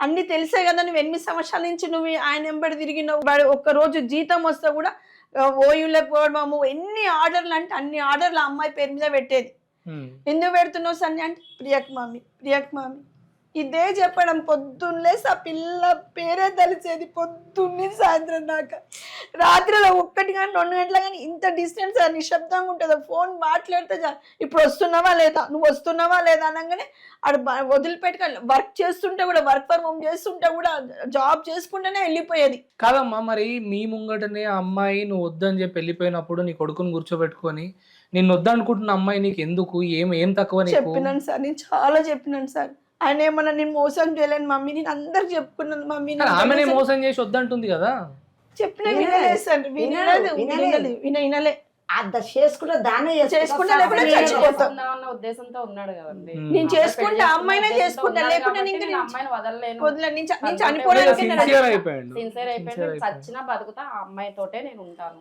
అన్ని తెలిసే కదా నువ్వు 8 సంవత్సరాల నుంచి నువ్వు ఆయన వెంబడి తిరిగినావు. వాడు ఒక్క రోజు జీతం వస్తే కూడా ఓయూలకు పోవడము, ఎన్ని ఆర్డర్లు అంటే అన్ని ఆర్డర్లు ఆ అమ్మాయి పేరు మీద పెట్టేది. ఎందుకు పెడుతున్నావు సన్ని అంటే ప్రియక్ మామి ఇదే చెప్పడం. పొద్దున్న లేసి ఆ పిల్ల పేరే తెలిసేది పొద్దున్నే సాయంత్రం దాకా. రాత్రిలో 1 గంట 2 గంటల కానీ ఇంత డిస్టెన్స్ నిశ్శబ్దంగా ఉంటుంది. ఫోన్ మాట్లాడితే ఇప్పుడు వస్తున్నావా లేదా, నువ్వు వస్తున్నావా లేదా అనగానే ఆడు వదిలిపెట్టుక వర్క్ చేస్తుంటే కూడా, వర్క్ ఫ్రమ్ హోమ్ చేస్తుంటే కూడా, జాబ్ చేసుకుంటేనే వెళ్ళిపోయేది. కాదమ్మా, మరి మీ ముంగటనే ఆ అమ్మాయి నువ్వు వద్దని చెప్పి వెళ్ళిపోయినప్పుడు నీ కొడుకుని కూర్చోబెట్టుకొని నిన్ను వద్దనుకుంటున్న అమ్మాయి నీకు ఎందుకు, ఏం తక్కువ నీకు? చెప్పినాను సార్, నేను చాలా చెప్పినాను సార్. ఆయన ఏమన్నా నేను మోసం చేయలేను మమ్మీ, నేను అందరికి చెప్పుకున్నాను మమ్మీ. ఆమెనే మోసం చేసి వద్దంటుంది కదా. చెప్పినా వినలేదు సార్, వినలే. అది చేసుకుంటే దాన్ని చేసుకుంటా లేకుండా చచ్చిపోతాం ఉద్దేశంతో ఉన్నాడు కదండి. నేను చేసుకుంటా, అమ్మాయినే చేసుకుంటా, లేకుంటే అమ్మాయిని వదలలేను, నేను చనిపోవడానికి సిన్సియర్ అయిపోయింది. చచ్చినా బతుకుతా ఆ అమ్మాయితోటే నేను ఉంటాను.